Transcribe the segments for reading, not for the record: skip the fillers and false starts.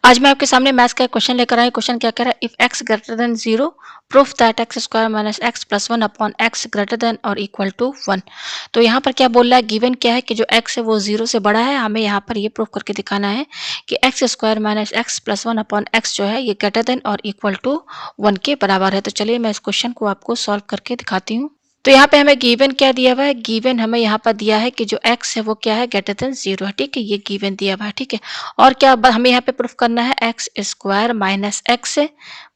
आज मैं आपके सामने मैथ्स का एक क्वेश्चन लेकर आई। क्वेश्चन क्या कह रहा है, if x greater than 0 proof that x square minus x plus 1 upon x greater than और इक्वल टू 1। तो यहाँ पर क्या बोल रहा है, गिवन क्या है कि जो x है वो 0 से बड़ा है। हमें यहाँ पर ये प्रूफ करके दिखाना है कि x square minus x plus 1 upon x जो है ये ग्रेटर देन और इक्वल टू 1 के बराबर है। तो चलिए मैं इस क्वेश्चन को आपको सॉल्व करके दिखाती हूँ। तो यहाँ पे हमें गिवन क्या दिया हुआ है, गिवन हमें यहाँ पर दिया है कि जो x है वो क्या है, ग्रेटर देन 0 है। ठीक है, ये गिवन दिया हुआ है। ठीक है, और क्या हमें यहाँ पे प्रूफ करना है, x square minus x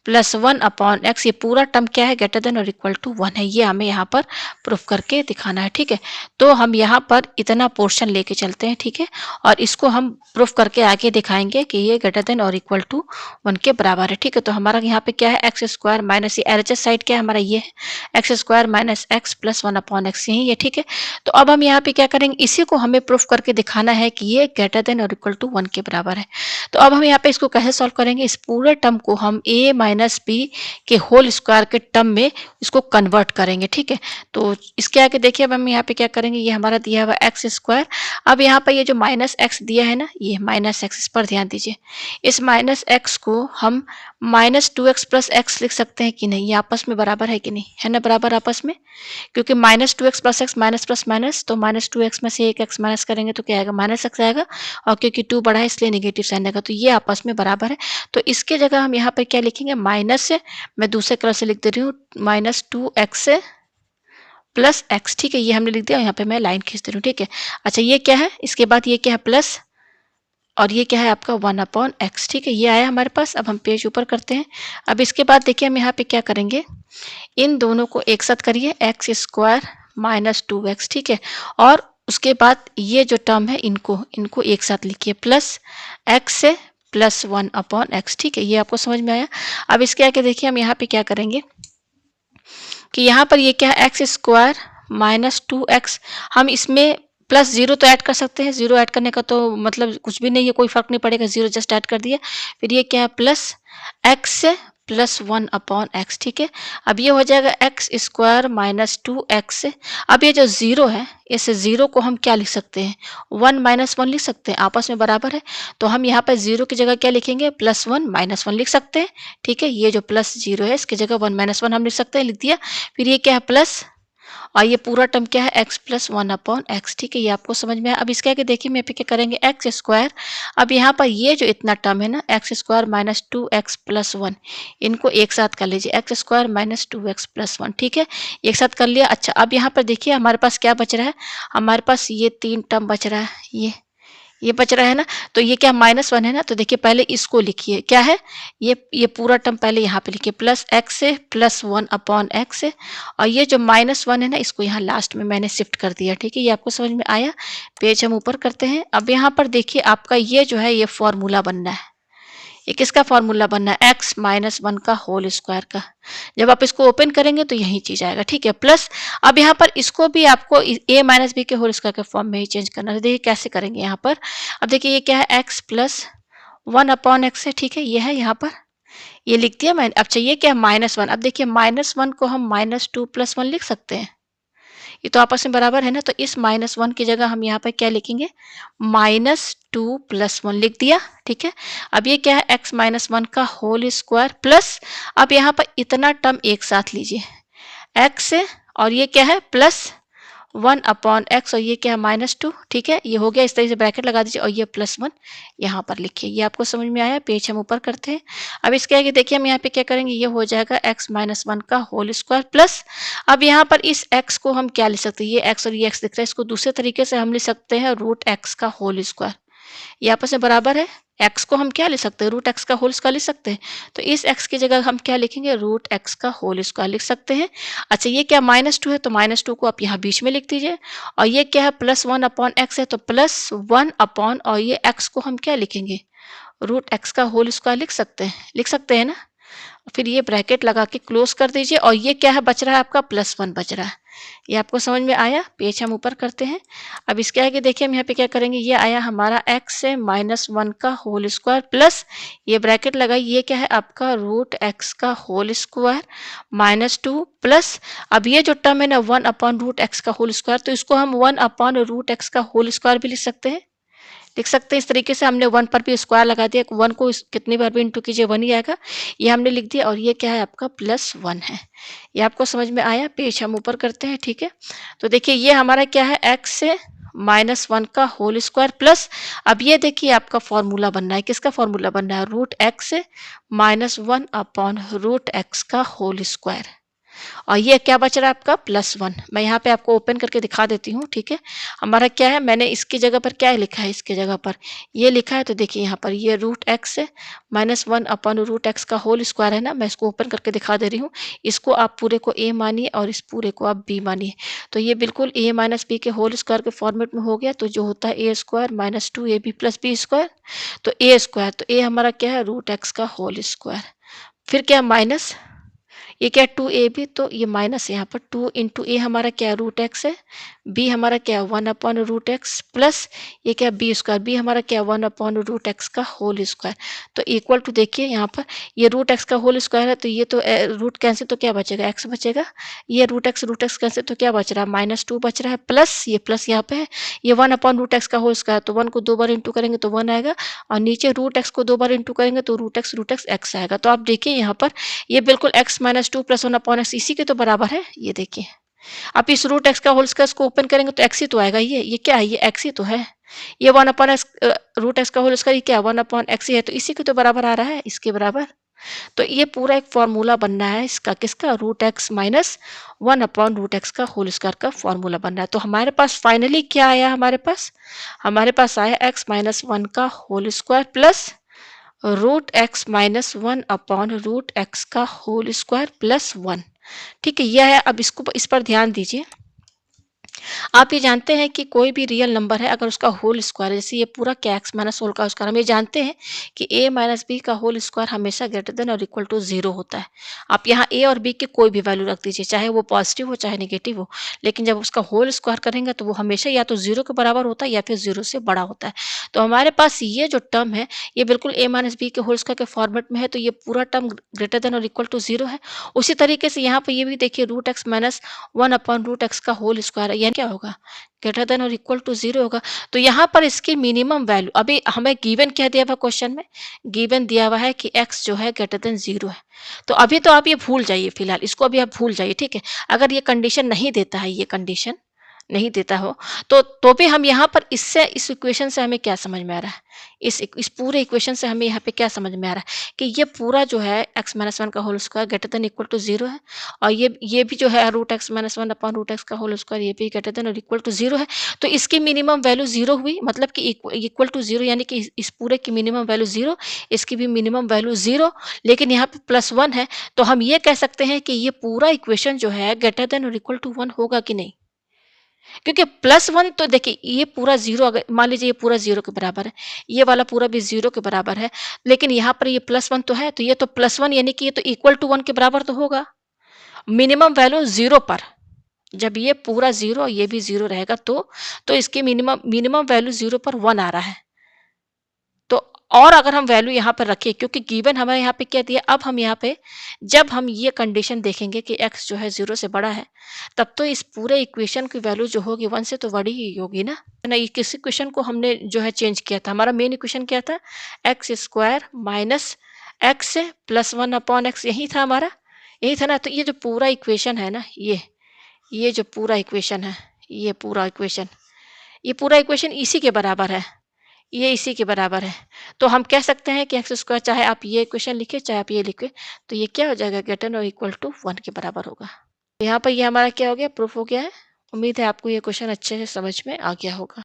plus 1 upon x, ये पूरा टर्म क्या है, ग्रेटर देन और इक्वल टू 1 है। ये हमें यहाँ पर प्रूफ करके दिखाना है। ठीक है, तो हम यहाँ पर इतना पोर्शन लेके चलते हैं। ठीक है, और इसको हम प्रूफ करके आगे दिखाएंगे कि ये ग्रेटर देन और इक्वल टू 1 के बराबर है। ठीक है, तो हमारा यहाँ पे क्या है, एक्स स्क्वायर माइनस, ये एलएचएस साइड क्या है हमारा, ये है x square minus x plus 1 upon x, यही है। ठीक है, तो अब हम यहाँ पे क्या करेंगे, इसी को हमें प्रूफ करके दिखाना है कि ये ग्रेटर देन और इक्वल टू 1 के बराबर है। तो अब हम यहाँ पे इसको कैसे सॉल्व करेंगे, इस पूरे टर्म को हम a माइनस बी के होल स्क्वायर के टर्म में इसको कन्वर्ट करेंगे। ठीक है, तो इसके आगे देखिए अब हम यहाँ पे क्या करेंगे, ये हमारा दिया हुआ एक्स स्क्वायर, अब यहाँ पर ये जो माइनस एक्स दिया है ना, ये माइनस एक्स, इस पर ध्यान दीजिए। इस माइनस एक्स को हम माइनस 2x प्लस एक्स लिख सकते हैं कि नहीं, ये आपस में बराबर है कि नहीं, है ना बराबर आपस में, क्योंकि minus 2x plus x minus plus minus, तो माइनस 2x में से एक एक्स माइनस करेंगे तो क्या आएगा, माइनस एक्स आएगा, और क्योंकि 2 बड़ा है इसलिए नेगेटिव साइन आएगा, तो ये आपस में बराबर है। तो इसके जगह हम यहाँ पर क्या लिखेंगे, माइनस से, मैं दूसरे कलर से लिख दे रही हूँ, माइनस 2x प्लस एक्स। ठीक है, ये हमने लिख दिया, यहाँ पे मैं लाइन खींच दे रही हूँ। ठीक है, अच्छा ये क्या है, इसके बाद ये क्या है, प्लस, और ये क्या है आपका 1 अपॉन एक्स। ठीक है, ये आया हमारे पास। अब हम पेज ऊपर करते हैं। अब इसके बाद देखिए हम यहाँ पे क्या करेंगे, इन दोनों को एक साथ करिए, एक्स स्क्वायर माइनस 2x। ठीक है, और उसके बाद ये जो टर्म है इनको इनको एक साथ लिखिए, प्लस एक्स से प्लस 1 अपॉन एक्स। ठीक है, ये आपको समझ में आया। अब इसके आगे देखिए हम यहाँ पे क्या करेंगे कि यहाँ पर ये क्या है, एक्स स्क्वायर माइनस 2x, हम इसमें प्लस 0 तो ऐड कर सकते हैं, 0 ऐड करने का तो मतलब कुछ भी नहीं है, कोई फर्क नहीं पड़ेगा, 0 जस्ट ऐड कर दिया। फिर ये क्या है, प्लस एक्स से प्लस 1 अपॉन एक्स। ठीक है, अब ये हो जाएगा एक्स स्क्वायर माइनस 2x। अब ये जो 0 है, इस 0 को हम क्या लिख सकते हैं, 1 माइनस 1 लिख सकते हैं, आपस में बराबर है। तो हम यहाँ पर 0 की जगह क्या लिखेंगे, प्लस 1 माइनस 1 लिख सकते हैं। ठीक है, ये जो प्लस 0 है इसकी जगह 1 माइनस 1 हम लिख सकते हैं, लिख दिया। फिर ये क्या है, प्लस, और ये पूरा टर्म क्या है, x प्लस 1 अपॉन एक्स। ठीक है, ये आपको समझ में आया। अब इसके आगे देखिए मैं क्या करेंगे, एक्स स्क्वायर, अब यहाँ पर ये जो इतना टर्म है ना, x square minus 2x plus 1, इनको एक साथ कर लीजिए, x square minus 2x plus 1। ठीक है, एक साथ कर लिया। अच्छा, अब यहाँ पर देखिए हमारे पास क्या बच रहा है, हमारे पास ये 3 टर्म बच रहा है, ये बच रहा है ना, तो ये क्या माइनस 1 है ना, तो देखिए पहले इसको लिखिए, क्या है, ये पूरा टर्म पहले यहाँ पे लिखिए, प्लस एक्स से प्लस 1 अपॉन एक्स से, और ये जो माइनस 1 है ना, इसको यहाँ लास्ट में मैंने शिफ्ट कर दिया। ठीक है, ये आपको समझ में आया। पेज हम ऊपर करते हैं। अब यहाँ पर देखिए आपका ये जो है, ये फॉर्मूला बनना है, ये किसका फॉर्मूला बनना है, एक्स माइनस 1 का होल स्क्वायर का। जब आप इसको ओपन करेंगे तो यही चीज आएगा। ठीक है, प्लस, अब यहाँ पर इसको भी आपको a माइनस बी के होल स्क्वायर के फॉर्म में ही चेंज करना है। देखिए कैसे करेंगे यहाँ पर, अब देखिए ये क्या है, एक्स प्लस 1 अपॉन एक्स है। ठीक है, ये है यहाँ पर, ये लिख दिया मैंने। अब चाहिए क्या, माइनस 1। अब देखिए माइनस 1 को हम माइनस 2 प्लस 1 लिख सकते हैं, ये तो आपस में बराबर है ना, तो इस माइनस 1 की जगह हम यहाँ पर क्या लिखेंगे, माइनस 2 प्लस 1 लिख दिया। ठीक है, अब ये क्या है, एक्स माइनस 1 का होल स्क्वायर प्लस, अब यहाँ पर इतना टर्म एक साथ लीजिए, एक्स से, और ये क्या है, प्लस 1 अपॉन एक्स, और ये क्या है, माइनस 2। ठीक है, ये हो गया, इस तरीके से ब्रैकेट लगा दीजिए, और ये प्लस 1 यहाँ पर लिखिए। ये आपको समझ में आया। पेज हम ऊपर करते हैं। अब इसके आगे देखिए हम यहाँ पे क्या करेंगे, ये हो जाएगा एक्स माइनस 1 का होल स्क्वायर प्लस, अब यहाँ पर इस एक्स को हम क्या लिख सकते हैं, ये एक्स और ये एक्स दिख रहा है, इसको दूसरे तरीके से हम लिख सकते हैं रूट एक्स का होल स्क्वायर। ये आपस में बराबर है, एक्स को हम क्या लिख सकते हैं, रूट एक्स का होल स्क्वायर लिख सकते हैं, तो इस एक्स की जगह हम क्या लिखेंगे, रूट एक्स का होल स्क्वायर लिख सकते हैं। अच्छा, ये क्या माइनस 2 है, तो माइनस 2 को आप यहाँ बीच में लिख दीजिए, और ये क्या है, प्लस 1 अपॉन एक्स है, तो प्लस 1 अपॉन, और ये एक्स को हम क्या लिखेंगे, रूट एक्स का होल स्क्वायर लिख सकते हैं ना। फिर ये ब्रैकेट लगा के क्लोज कर दीजिए, और ये क्या है, बच रहा है आपका प्लस 1 बच रहा है। ये आपको समझ में आया। पेज हम ऊपर करते हैं। अब इसके आगे देखिए हम यहाँ पे क्या करेंगे, ये आया हमारा एक्स से माइनस 1 का होल स्क्वायर प्लस, ये ब्रैकेट लगाई, ये क्या है आपका रूट एक्स का होल स्क्वायर माइनस 2 प्लस, अब ये जो टर्म है ना 1 अपॉन रूट एक्स का होल स्क्वायर, तो इसको हम 1 अपॉन रूट एक्स का होल स्क्वायर भी लिख सकते हैं, देख सकते हैं इस तरीके से हमने 1 पर भी स्क्वायर लगा दिया, 1 को कितनी बार भी इंटू कीजिए 1 ही आएगा, ये हमने लिख दिया और ये क्या है आपका +1 है। ये आपको समझ में आया? पेज हम ऊपर करते हैं, ठीक है। तो देखिए ये हमारा क्या है, x से -1 का होल स्क्वायर प्लस, अब ये देखिए आपका फॉर्मूला बनना है, किसका फॉर्मूला बनना है, √x से -1 अपॉन √x का होल स्क्वायर। और ये क्या बच रहा है आपका +1। मैं यहाँ पे आपको ओपन करके दिखा देती हूँ, ठीक है। हमारा क्या है, मैंने इसकी जगह पर क्या लिखा है, इसके जगह पर ये लिखा है, तो देखिए यहाँ पर ये √x है -1 अपॉन √x का होल स्क्वायर है ना, मैं इसको ओपन करके दिखा दे रही हूँ। इसको आप पूरे को a मानिए और इस पूरे को आप b मानिए, तो ये बिल्कुल a माइनस बी के होल स्क्वायर के फॉर्मेट में हो गया, तो जो होता है a square minus 2ab plus b square, तो a स्क्वायर, तो a हमारा क्या है √x का होल स्क्वायर, फिर क्या माइनस, ये क्या 2ab, तो ये माइनस यहाँ पर 2 इंटू ए हमारा क्या है √x है, b हमारा क्या है 1 अपॉन √x प्लस ये क्या b स्क्वायर, b हमारा क्या है 1 अपॉन √x का होल स्क्वायर, तो इक्वल टू देखिए यहाँ पर ये √x का होल स्क्वायर है, तो ये तो रूट कैंसिल, तो क्या बचेगा x बचेगा, ये √x कैंसिल, तो क्या बच रहा है -2 बच रहा है, प्लस ये प्लस यहाँ पे है, ये 1 अपॉन √x का होल स्क्वायर, तो 1 को 2 बार इंटू करेंगे तो 1 आएगा, और नीचे √x को 2 बार इंटू करेंगे तो √x x आएगा। तो आप देखिए यहाँ पर ये बिल्कुल x minus 2 plus 1 upon x इसी के तो बराबर है, ये देखिए। आप इस √x का होल स्क्वायर को ओपन करेंगे तो x ही तो आएगा, ये क्या है, ये x ही तो है। ये 1 अपॉन एक्स √x का होल स्क्वायर ये क्या 1 अपॉन एक्स ही है, तो इसी के तो बराबर आ रहा है, इसके बराबर। तो ये पूरा एक फॉर्मूला बनना है इसका, किसका, √x माइनस 1 अपॉन √x का होल स्क्वायर का फॉर्मूला बनना है। तो हमारे पास फाइनली क्या आया, हमारे पास आया x माइनस 1 का whole square plus √x minus 1 upon √x का होल स्क्वायर प्लस 1, ठीक है। यह है, अब इसको इस पर ध्यान दीजिए। आप ये जानते हैं कि कोई भी रियल नंबर है अगर उसका होल स्क्वायर है, जैसे ये पूरा क्या x माइनस होल का स्क्वायर, हम ये जानते हैं कि a माइनस बी का होल स्क्वायर हमेशा ग्रेटर देन और इक्वल टू 0 होता है। आप यहाँ a और b के कोई भी वैल्यू रख दीजिए, चाहे वो पॉजिटिव हो चाहे नेगेटिव हो, लेकिन जब उसका होल स्क्वायर करेंगे तो वो हमेशा या तो 0 के बराबर होता है या फिर 0 से बड़ा होता है। तो हमारे पास ये जो टर्म है ये बिल्कुल a माइनस बी के होल स्क्वायर के फॉर्मेट में है, तो ये पूरा टर्म ग्रेटर देन और इक्वल टू 0 है। उसी तरीके से यहाँ पर ये भी देखिए √x माइनस 1 अपॉन √x का होल स्क्वायर है, यानी क्या होगा, ग्रेटर देन और इक्वल टू 0 होगा। तो यहाँ पर इसकी मिनिमम वैल्यू, अभी हमें गिवन क्या दिया हुआ क्वेश्चन में, गिवन दिया हुआ है कि x जो है ग्रेटर देन 0 है। तो अभी तो आप ये भूल जाइए, फिलहाल इसको अभी आप भूल जाइए, ठीक है। अगर ये कंडीशन नहीं देता है, ये कंडीशन नहीं देता हो, तो भी हम यहाँ पर इससे, इस इक्वेशन से हमें क्या समझ में आ रहा है, इस पूरे इक्वेशन से हमें यहाँ पे क्या समझ में आ रहा है कि ये पूरा जो है x माइनस 1 का whole square greater than equal to 0 है, और ये भी जो है √x माइनस 1 अपॉन √x का होल स्क्वायर ये भी ग्रेटर देन और इक्वल टू 0 है। तो इसकी मिनिमम वैल्यू 0 हुई, मतलब कि इक्वल टू 0, यानी कि इस पूरे की मिनिमम वैल्यू 0, इसकी भी मिनिमम वैल्यू 0, लेकिन यहाँ पे +1 है, तो हम ये कह सकते हैं कि ये पूरा इक्वेशन जो है ग्रेटर देन और इक्वल टू 1 होगा कि नहीं, क्योंकि +1 तो देखिए ये पूरा 0, अगर मान लीजिए ये पूरा 0 के बराबर है, ये वाला पूरा भी 0 के बराबर है, लेकिन यहाँ पर ये +1 तो है, तो ये तो +1 यानी कि ये तो इक्वल टू 1 के बराबर तो होगा। मिनिमम वैल्यू 0 पर, जब ये पूरा 0 और ये भी 0 रहेगा तो इसकी मिनिमम मिनिमम वैल्यू 0 पर 1 आ रहा है। तो और अगर हम वैल्यू यहाँ पर रखें, क्योंकि गिवन हमें यहाँ पे क्या दिया, अब हम यहाँ पे जब हम ये कंडीशन देखेंगे कि x जो है 0 से बड़ा है, तब तो इस पूरे इक्वेशन की वैल्यू जो होगी 1 से तो बड़ी ही होगी ना। ये किस इक्वेशन को हमने जो है चेंज किया था, हमारा मेन इक्वेशन क्या था, x square minus x plus 1 upon x, यही था हमारा, यही था ना। तो ये जो पूरा इक्वेशन है ना, ये जो पूरा इक्वेशन है, ये पूरा इक्वेशन इसी के बराबर है, ये इसी के बराबर है। तो हम कह सकते हैं कि एक्स स्क्वायर, चाहे आप ये इक्वेशन लिखे चाहे आप ये लिखे, तो ये क्या हो जाएगा, ग्रेटर और इक्वल टू 1 के बराबर होगा। तो यहाँ पर ये हमारा क्या हो गया, प्रूफ हो गया है। उम्मीद है आपको ये क्वेश्चन अच्छे से समझ में आ गया होगा।